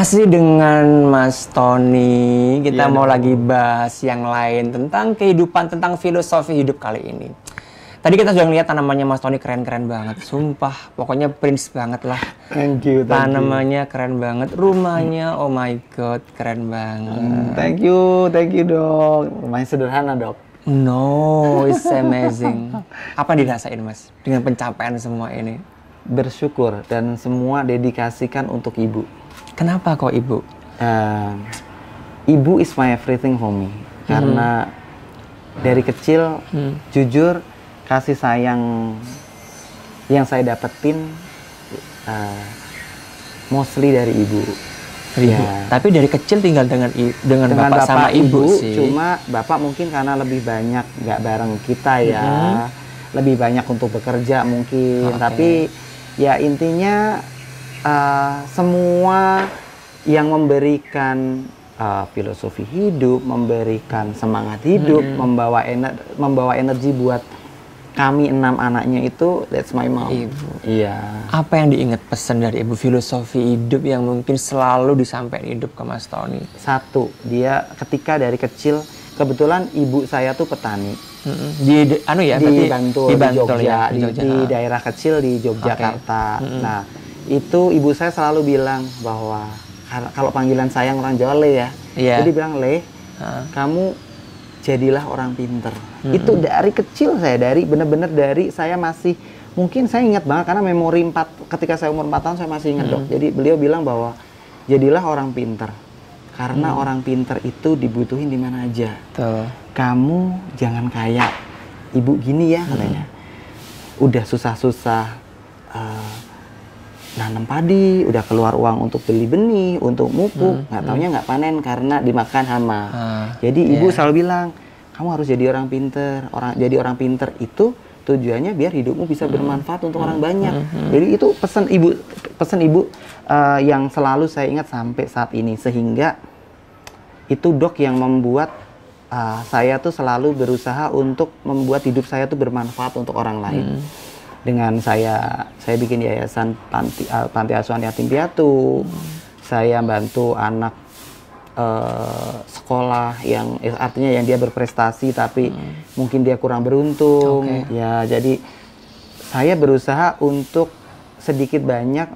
Masih dengan Mas Tony, kita Iya mau dong. lagi bahas yang lain tentang kehidupan, tentang filosofi hidup kali ini. Tadi kita sudah ngeliat tanamannya Mas Tony keren-keren banget, sumpah, pokoknya prince banget lah. Thank you. Tanamannya keren banget, rumahnya, oh my god, keren banget. Thank you dok. Lumayan sederhana dok. No, it's amazing. Apa yang dirasain Mas dengan pencapaian semua ini? Bersyukur dan semua dedikasikan untuk ibu. Kenapa kok Ibu? Ibu is my everything for me. Karena dari kecil, jujur kasih sayang yang saya dapetin mostly dari ibu. Ya. Tapi dari kecil tinggal dengan bapak sama ibu sih. Cuma bapak mungkin karena lebih banyak nggak bareng kita ya, lebih banyak untuk bekerja mungkin. Tapi ya intinya semua yang memberikan filosofi hidup, memberikan semangat hidup, membawa energi buat kami 6 anaknya itu, that's my mom. Ibu. Iya. Apa yang diingat pesan dari ibu, filosofi hidup yang mungkin selalu disampaikan hidup ke Mas Tony? Satu, dia ketika dari kecil, kebetulan ibu saya tuh petani. Di Bantul, di Jogja, ya, di daerah kecil di Yogyakarta. Nah, itu ibu saya selalu bilang bahwa kalau panggilan sayang orang Jawa Le ya, jadi bilang Le, kamu jadilah orang pinter. Itu dari kecil dari bener-bener dari saya masih, mungkin saya ingat banget karena memori ketika saya umur 4 tahun saya masih ingat dok. Jadi beliau bilang bahwa jadilah orang pinter. Karena orang pinter itu dibutuhin di mana aja. Tuh. Kamu jangan kayak ibu gini ya katanya. Udah susah-susah nanam padi, udah keluar uang untuk beli benih, untuk mupuk, nggak taunya nggak panen karena dimakan hama. Jadi ibu selalu bilang, kamu harus jadi orang pinter. Jadi orang pinter itu tujuannya biar hidupmu bisa bermanfaat untuk orang banyak. Jadi itu pesan ibu yang selalu saya ingat sampai saat ini, sehingga itu dok yang membuat saya tuh selalu berusaha untuk membuat hidup saya tuh bermanfaat untuk orang lain. Dengan saya bikin yayasan panti asuhan yatim piatu, saya bantu anak sekolah yang artinya yang dia berprestasi tapi mungkin dia kurang beruntung. Ya, jadi saya berusaha untuk sedikit banyak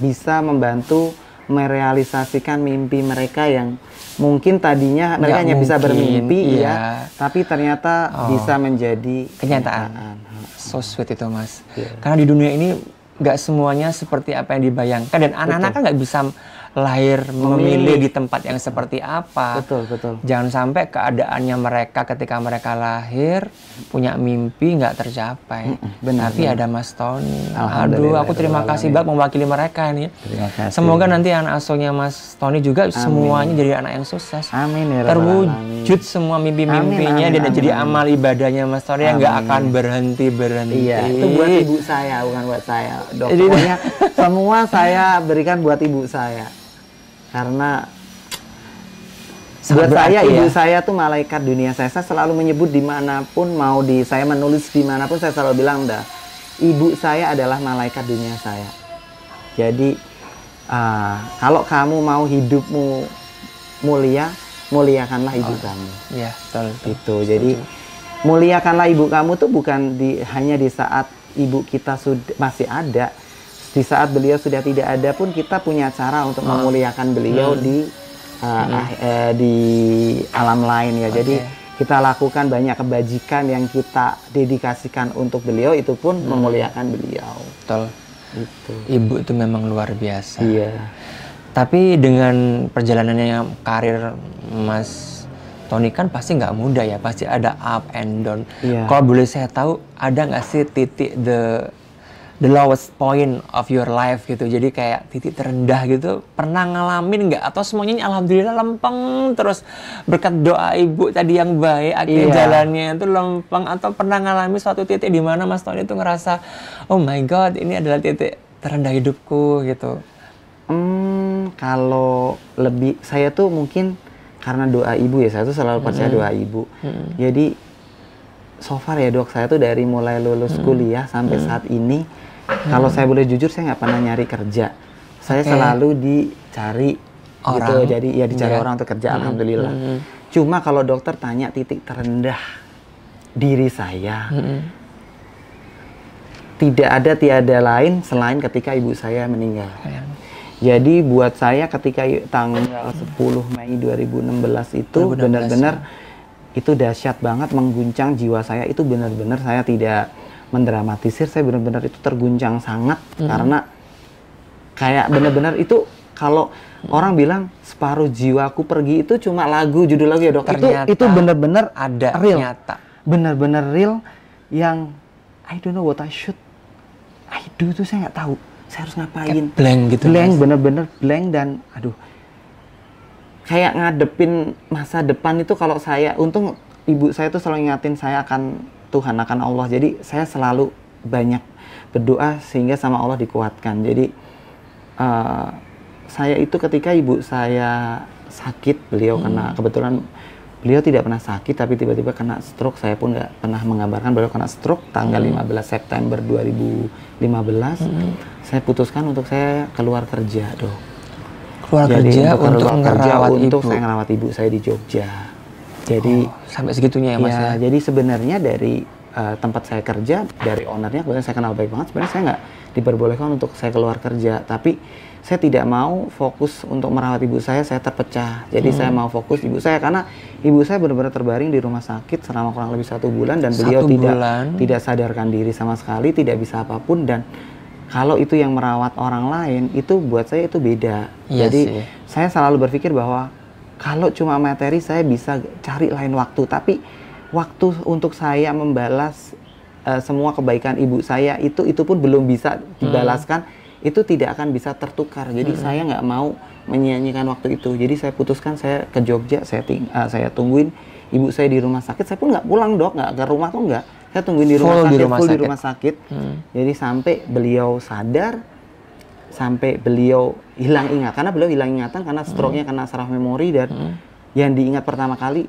bisa membantu merealisasikan mimpi mereka yang mungkin tadinya mereka hanya bisa bermimpi ya, tapi ternyata bisa menjadi kenyataan. So sweet itu Mas. Karena di dunia ini nggak semuanya seperti apa yang dibayangkan, dan anak-anak kan nggak bisa lahir memilih di tempat yang seperti apa. Betul. Jangan sampai keadaannya mereka ketika mereka lahir punya mimpi nggak tercapai. Tapi ada Mas Tony. Aduh, aku terima kasih banget mewakili mereka ini. Terima kasih. Semoga nanti anak asuhnya Mas Tony juga semuanya jadi anak yang sukses. Amin ya. Terwujud semua mimpi-mimpinya dan jadi amal ibadahnya Mas Tony yang nggak akan berhenti. Iya, itu buat ibu saya, bukan buat saya. Dok, pokoknya semua saya berikan buat ibu saya. Karena buat saya, ibu saya tuh malaikat dunia saya. Saya selalu menyebut dimanapun, saya menulis dimanapun, saya selalu bilang ibu saya adalah malaikat dunia saya. Jadi kalau kamu mau hidupmu mulia, muliakanlah ibu kamu. Iya, betul. Gitu. Jadi muliakanlah ibu kamu tuh bukan hanya di saat ibu kita masih ada. Di saat beliau sudah tidak ada pun kita punya cara untuk memuliakan beliau di alam lain ya. Jadi kita lakukan banyak kebajikan yang kita dedikasikan untuk beliau, itu pun memuliakan beliau. Betul. Gitu. Ibu itu memang luar biasa. Iya. Tapi dengan perjalanannya karir Mas Tony kan pasti nggak mudah ya, pasti ada up and down. Iya. Kalau boleh saya tahu, ada nggak sih titik the lowest point of your life gitu, jadi kayak titik terendah gitu, pernah ngalamin nggak? Atau semuanya alhamdulillah lempeng terus berkat doa ibu tadi yang baik, akhirnya jalannya itu lempeng? Atau pernah ngalami suatu titik di mana Mas Tony itu ngerasa, oh my god, ini adalah titik terendah hidupku gitu? Kalau lebih, saya tuh mungkin karena doa ibu ya, saya tuh selalu percaya doa ibu. Jadi so far ya dok, saya tuh dari mulai lulus kuliah sampai saat ini, kalau saya boleh jujur, saya nggak pernah nyari kerja. Saya selalu dicari gitu. orang. Jadi ya dicari orang untuk kerja, alhamdulillah. Cuma kalau dokter tanya titik terendah diri saya, tidak ada tiada lain selain ketika ibu saya meninggal. Jadi buat saya ketika tanggal 10 Mei 2016 itu benar-benar itu dahsyat banget, mengguncang jiwa saya. Itu benar-benar saya tidak mendramatisir, saya benar-benar itu terguncang sangat karena kayak benar-benar itu kalau orang bilang separuh jiwaku pergi itu cuma lagu, judul lagu ya dok. Itu benar-benar ada real, nyata. benar-benar real yang I don't know what I do tuh saya nggak tahu. Saya harus ngapain? Kayak blank gitu. Blank, bener-bener blank dan aduh. Kayak ngadepin masa depan itu kalau saya, untung ibu saya tuh selalu ingatin saya akan Tuhan, akan Allah. Jadi saya selalu banyak berdoa sehingga sama Allah dikuatkan. Jadi saya itu ketika ibu saya sakit, beliau kena, kebetulan beliau tidak pernah sakit tapi tiba-tiba kena stroke. Saya pun nggak pernah mengabarkan beliau kena stroke tanggal 15 September 2015. Saya putuskan untuk saya keluar kerja, dok. Keluar kerja untuk saya ngerawat ibu saya di Jogja. Jadi sampai segitunya ya mas ya. Jadi sebenarnya dari tempat saya kerja, dari ownernya kebetulan saya kenal baik banget. Sebenarnya saya nggak diperbolehkan untuk saya keluar kerja, tapi saya tidak mau fokus untuk merawat ibu saya terpecah. Jadi saya mau fokus ibu saya karena ibu saya benar-benar terbaring di rumah sakit selama kurang lebih 1 bulan dan beliau tidak sadarkan diri sama sekali, tidak bisa apapun. Dan kalau itu yang merawat orang lain, itu buat saya itu beda. Jadi saya selalu berpikir bahwa kalau cuma materi saya bisa cari lain waktu, tapi waktu untuk saya membalas semua kebaikan ibu saya itu pun belum bisa dibalaskan. Itu tidak akan bisa tertukar. Jadi saya nggak mau menyia-nyiakan waktu itu. Jadi saya putuskan saya ke Jogja, saya tungguin ibu saya di rumah sakit. Saya pun nggak pulang dok, nggak ke rumah tuh nggak. Saya tungguin di rumah sakit, full di rumah sakit. Jadi sampai beliau sadar, sampai beliau hilang ingatan. Karena beliau hilang ingatan karena stroke-nya kena saraf memori dan yang diingat pertama kali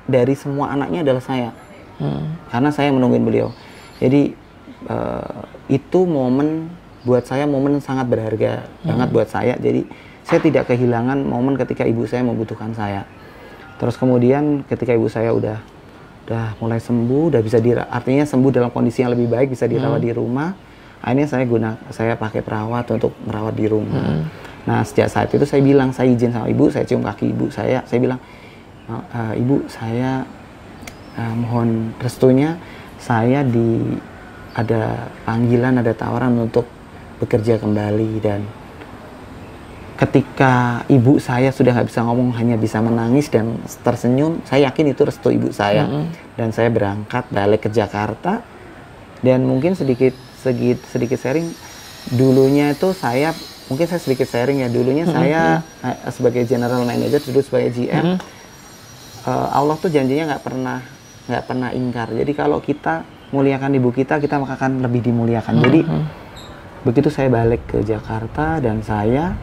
dari semua anaknya adalah saya. Karena saya menungguin beliau. Jadi itu momen buat saya, momen sangat berharga banget buat saya. Jadi saya tidak kehilangan momen ketika ibu saya membutuhkan saya. Terus kemudian ketika ibu saya udah mulai sembuh, udah bisa artinya sembuh dalam kondisi yang lebih baik, bisa dirawat di rumah. Akhirnya saya pakai perawat untuk merawat di rumah. Nah sejak saat itu saya bilang, saya izin sama ibu, saya cium kaki ibu saya bilang, ibu saya mohon restunya, saya ada panggilan, ada tawaran untuk bekerja kembali. Dan ketika ibu saya sudah nggak bisa ngomong, hanya bisa menangis dan tersenyum, saya yakin itu restu ibu saya. Dan saya berangkat balik ke Jakarta. Dan mungkin sedikit sharing, dulunya itu saya sedikit sharing ya, dulunya saya sebagai general manager, dulu sebagai GM, Allah tuh janjinya nggak pernah ingkar. Jadi kalau kita muliakan ibu kita akan lebih dimuliakan. Jadi begitu saya balik ke Jakarta dan saya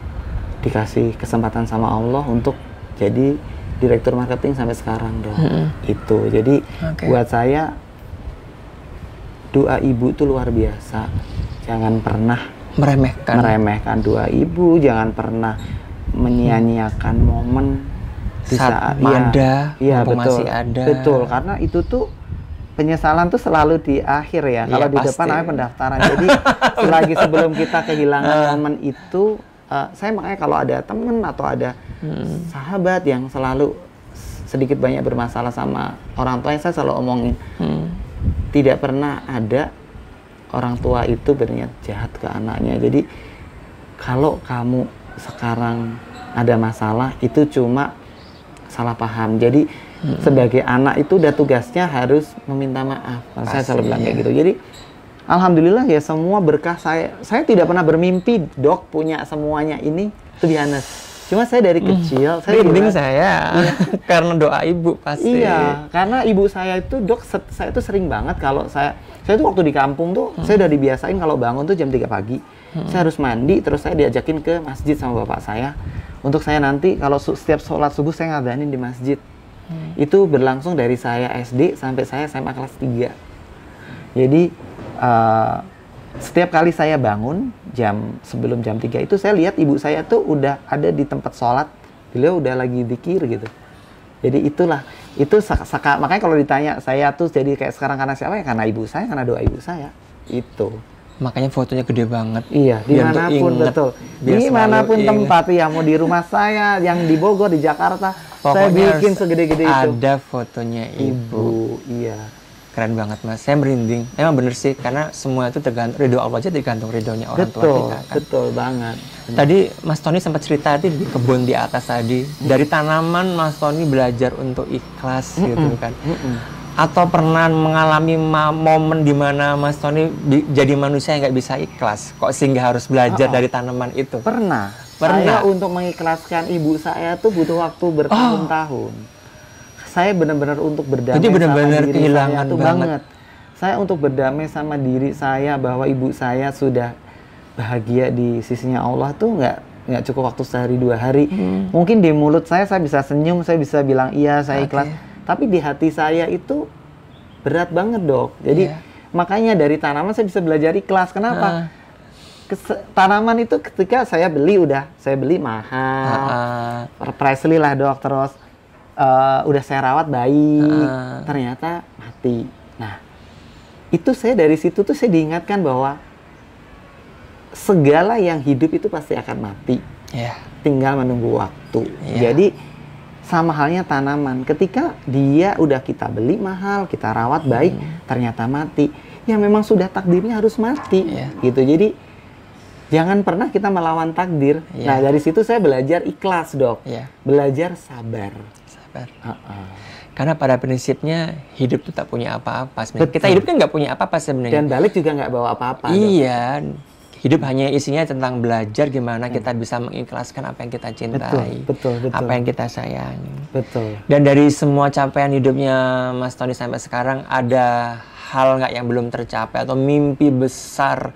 dikasih kesempatan sama Allah untuk jadi direktur marketing sampai sekarang dong. Itu jadi buat saya doa ibu itu luar biasa. Jangan pernah meremehkan doa ibu, jangan pernah menyia-nyiakan momen di saat masih ada. Betul, karena itu tuh penyesalan tuh selalu di akhir ya. Kalau di depan namanya pendaftaran. Jadi selagi sebelum kita kehilangan momen itu, saya makanya kalau ada temen atau ada sahabat yang selalu sedikit banyak bermasalah sama orang tua, saya selalu omongin, tidak pernah ada orang tua itu berniat jahat ke anaknya. Jadi kalau kamu sekarang ada masalah, itu cuma salah paham. Jadi sebagai anak itu udah tugasnya harus meminta maaf. Saya selalu bilang kayak gitu. Jadi alhamdulillah ya, semua berkah saya tidak pernah bermimpi dok punya semuanya ini, to be honest. Cuma saya dari kecil karena doa ibu pasti. Iya, karena ibu saya itu dok, saya itu sering banget kalau saya itu waktu di kampung tuh saya udah dibiasain kalau bangun tuh jam 3 pagi. Saya harus mandi, terus saya diajakin ke masjid sama bapak saya untuk saya nanti kalau setiap sholat subuh saya ngadain di masjid. Itu berlangsung dari saya SD sampai saya SMA kelas 3. Jadi Setiap kali saya bangun sebelum jam 3 itu saya lihat ibu saya tuh udah ada di tempat sholat, beliau udah lagi zikir gitu. Jadi makanya kalau ditanya saya tuh jadi kayak sekarang karena siapa ya, karena ibu saya, karena doa ibu saya itu. Makanya fotonya gede banget. Iya, dimanapun, betul. Dimanapun tempat, ya mau di rumah saya, yang di Bogor, di Jakarta, pokoknya saya bikin segede-gede itu. Ada fotonya ibu. Iya. Keren banget Mas, saya merinding. Emang bener sih, karena semua itu tergantung ridho Allah aja, tergantung ridhonya orang tua kita kan. Betul banget. Tadi Mas Tony sempat cerita di kebun di atas tadi, dari tanaman Mas Tony belajar untuk ikhlas gitu kan. Atau pernah mengalami momen di mana Mas Tony jadi manusia yang nggak bisa ikhlas, kok sehingga harus belajar dari tanaman itu? Pernah. Saya untuk mengikhlaskan ibu saya tuh butuh waktu bertahun-tahun. Saya benar-benar untuk berdamai sama diri saya tuh banget. Saya untuk berdamai sama diri saya bahwa ibu saya sudah bahagia di sisinya Allah tuh nggak cukup waktu sehari 2 hari. Mungkin di mulut saya bisa senyum, saya bisa bilang iya saya ikhlas. Tapi di hati saya itu berat banget dok. Jadi makanya dari tanaman saya bisa belajar ikhlas. Kenapa? Tanaman itu ketika saya beli mahal, Presley lah dok. Terus udah saya rawat baik, ternyata mati. Nah itu saya dari situ tuh saya diingatkan bahwa segala yang hidup itu pasti akan mati. Tinggal menunggu waktu. Jadi sama halnya tanaman, ketika dia udah kita beli mahal, kita rawat baik, ternyata mati, ya memang sudah takdirnya harus mati, gitu. Jadi jangan pernah kita melawan takdir. Nah dari situ saya belajar ikhlas dok, belajar sabar. Karena pada prinsipnya hidup itu tak punya apa-apa. Kita hidup kan nggak punya apa-apa sebenarnya. Dan balik juga nggak bawa apa-apa. Iya. Dok. Hidup hanya isinya tentang belajar gimana kita bisa mengikhlaskan apa yang kita cintai, betul. apa yang kita sayangi. Betul. Dan dari semua capaian hidupnya Mas Tony sampai sekarang, ada hal nggak yang belum tercapai atau mimpi besar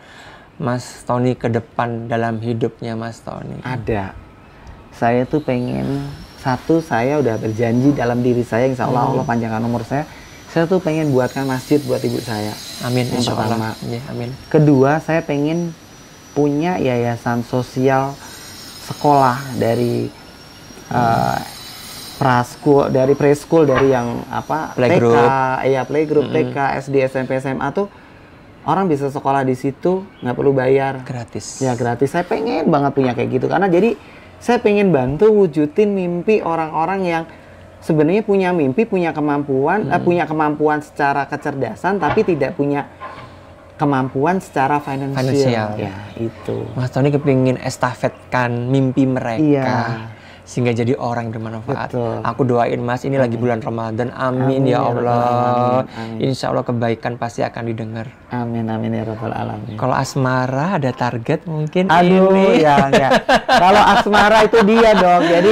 Mas Tony ke depan dalam hidupnya Mas Tony? Ada. Saya tuh pengen, saya udah berjanji dalam diri saya, insya Allah Allah panjangkan umur saya tuh pengen buatkan masjid buat ibu saya. Amin, insya Allah. Amin. Kedua, saya pengen punya yayasan sosial sekolah dari preschool dari yang playgroup. Playgroup, TK, SD, SMP, SMA tuh orang bisa sekolah di situ nggak perlu bayar. Gratis. Ya gratis. Saya pengen banget punya kayak gitu karena jadi saya pengen bantu wujudin mimpi orang-orang yang sebenarnya punya mimpi, punya kemampuan secara kecerdasan tapi tidak punya kemampuan secara finansial. Ya, itu. Mas Tony kepingin estafetkan mimpi mereka. Sehingga jadi orang yang bermanfaat. Betul. Aku doain Mas, ini lagi bulan Ramadan. Amin ya Allah. Insya Allah kebaikan pasti akan didengar. Amin ya Rabbal Alamin. Kalau asmara ada target mungkin ya enggak. Kalau asmara itu dia dong. Jadi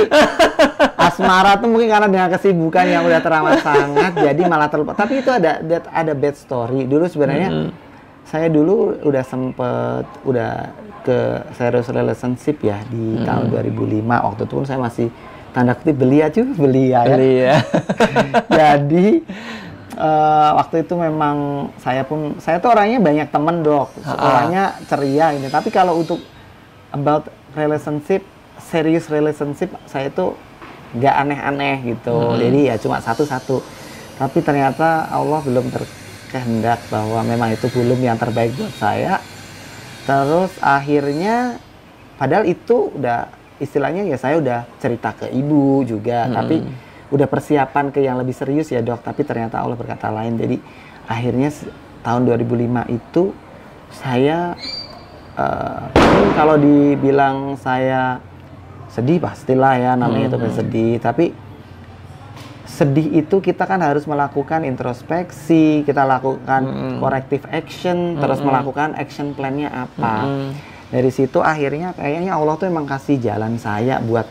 asmara tuh mungkin karena dengan kesibukan yang udah teramat sangat jadi malah terlupa. Tapi itu ada bad story. Dulu sebenarnya saya dulu udah ke serious relationship ya di tahun 2005. Waktu itu pun saya masih tanda kutip belia ya. Jadi waktu itu memang saya tuh orangnya banyak temen dok, orangnya ceria ini. Tapi kalau untuk about relationship, serious relationship, saya tuh nggak aneh-aneh gitu. Jadi ya cuma satu-satu. Tapi ternyata Allah belum berkehendak bahwa memang itu belum yang terbaik buat saya. Terus akhirnya, padahal itu udah istilahnya ya saya udah cerita ke ibu juga, tapi udah persiapan ke yang lebih serius ya dok. Tapi ternyata Allah berkata lain. Jadi akhirnya tahun 2005 itu saya kalau dibilang saya sedih pastilah ya namanya itu sedih. Tapi sedih itu kita kan harus melakukan introspeksi, kita lakukan corrective action, terus melakukan action plan-nya apa. Dari situ akhirnya kayaknya Allah tuh emang kasih jalan saya buat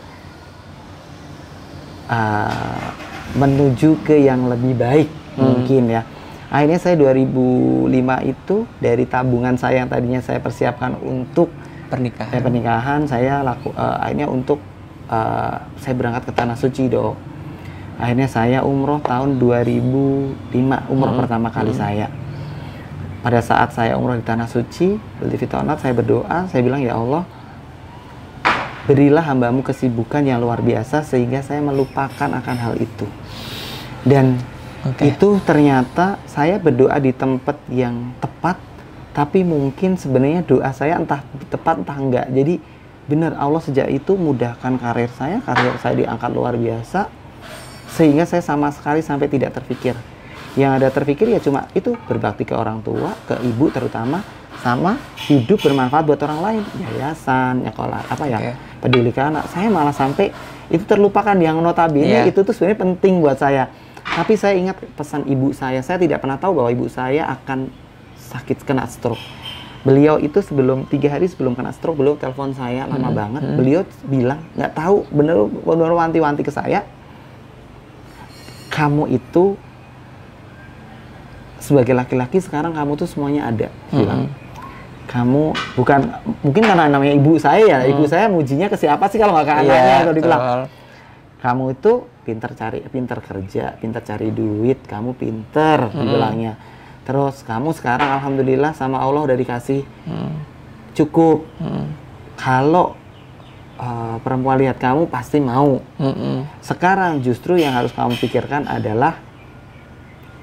menuju ke yang lebih baik mungkin ya. Akhirnya saya 2005 itu dari tabungan saya yang tadinya saya persiapkan untuk pernikahan saya akhirnya untuk saya berangkat ke Tanah Suci dok. Akhirnya saya umroh tahun 2005, umroh pertama kali saya. pada saat saya umroh di Tanah Suci, believe it or not, saya berdoa, saya bilang, ya Allah, berilah hamba-Mu kesibukan yang luar biasa sehingga saya melupakan akan hal itu. Dan itu ternyata saya berdoa di tempat yang tepat, tapi mungkin sebenarnya doa saya entah tepat entah enggak. Jadi benar, Allah sejak itu mudahkan karir saya diangkat luar biasa, sehingga saya sama sekali sampai tidak terpikir. Yang ada terpikir ya cuma itu, berbakti ke orang tua, ke ibu terutama, sama hidup bermanfaat buat orang lain, yayasan, nyekolah, peduli ke anak. Saya malah sampai itu terlupakan, yang notabene itu tuh sebenarnya penting buat saya. Tapi saya ingat pesan ibu saya tidak pernah tahu bahwa ibu saya akan sakit, kena stroke. Beliau itu 3 hari sebelum kena stroke, beliau telepon saya lama banget. Beliau bilang, nggak tahu, bener wanti-wanti ke saya, kamu itu sebagai laki-laki sekarang kamu tuh semuanya ada. Bilang, kamu bukan, mungkin karena namanya ibu saya ya, ibu saya mujinya ke siapa sih kalau nggak ke anaknya, kalau dibilang. Kamu itu pinter kerja, pinter cari duit, kamu pinter, dibilangnya. Terus kamu sekarang alhamdulillah sama Allah udah dikasih cukup. Kalau perempuan lihat kamu pasti mau. Sekarang justru yang harus kamu pikirkan adalah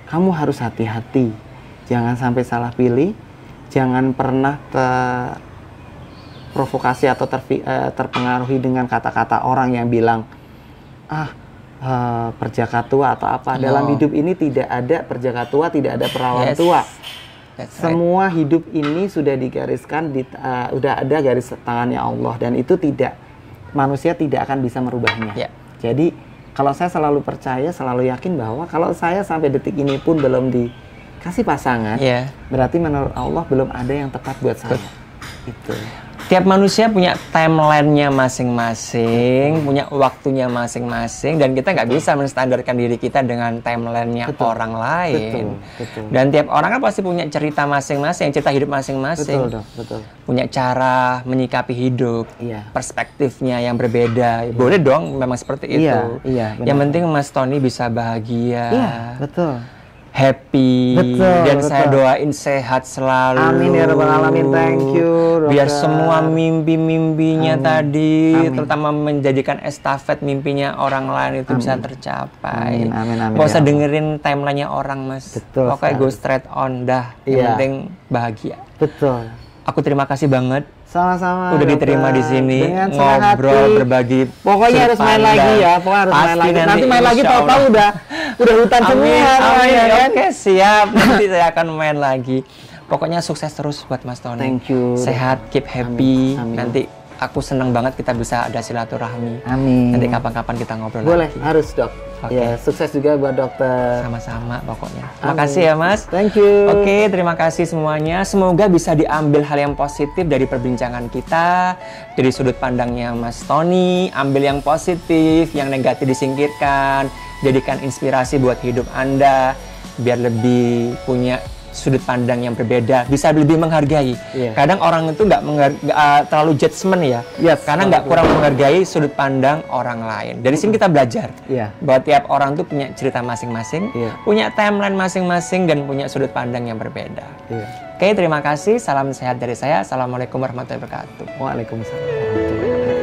kamu harus hati-hati. Jangan sampai salah pilih, jangan pernah terprovokasi atau terpengaruhi dengan kata-kata orang yang bilang, perjaka tua atau apa. Dalam hidup ini tidak ada perjaka tua, tidak ada perawan tua. Semua hidup ini sudah digariskan, udah ada garis tangannya Allah, dan itu manusia tidak akan bisa merubahnya. Jadi kalau saya selalu percaya, selalu yakin bahwa kalau saya sampai detik ini pun belum dikasih pasangan, berarti menurut Allah belum ada yang tepat buat saya. Itu. Tiap manusia punya timeline-nya masing-masing, punya waktunya masing-masing, dan kita nggak bisa menstandarkan diri kita dengan timeline-nya orang lain. Dan tiap orang kan pasti punya cerita masing-masing, cerita hidup masing-masing. Punya cara menyikapi hidup, perspektifnya yang berbeda. Boleh dong, memang seperti itu. Yang penting Mas Tony bisa bahagia. Happy, dan saya doain sehat selalu. Amin ya rabbal alamin. Thank you, dokter. Biar semua mimpi-mimpinya tadi, terutama menjadikan estafet mimpinya orang lain itu bisa tercapai. Amin. Gak usah dengerin timeline-nya orang, Mas. Pokoknya go straight on dah. Yang penting bahagia. Aku terima kasih banget. Sama-sama. Udah diterima di sini, dengan ngobrol, berbagi. Pokoknya harus main lagi ya. Nanti main lagi, tahu-tahu udah hutan semua. Oke, siap. Nanti saya akan main lagi. Pokoknya sukses terus buat Mas Tony. Thank you. Sehat, keep happy. Amin. Nanti aku senang banget kita bisa ada silaturahmi. Amin. Nanti kapan-kapan kita ngobrol Boleh, lagi. harus dok. Ya, sukses juga buat dokter. Sama-sama pokoknya. Makasih ya Mas. Thank you. Oke, terima kasih semuanya. Semoga bisa diambil hal yang positif dari perbincangan kita, dari sudut pandangnya Mas Tony. Ambil yang positif, yang negatif disingkirkan. Jadikan inspirasi buat hidup Anda, biar lebih punya sudut pandang yang berbeda, bisa lebih menghargai. Kadang orang itu nggak terlalu judgement ya, karena nggak kurang menghargai sudut pandang orang lain. Dari sini kita belajar bahwa tiap orang tuh punya cerita masing-masing, punya timeline masing-masing, dan punya sudut pandang yang berbeda. Oke, terima kasih. Salam sehat dari saya. Assalamualaikum warahmatullahi wabarakatuh. Waalaikumsalam warahmatullahi wabarakatuh.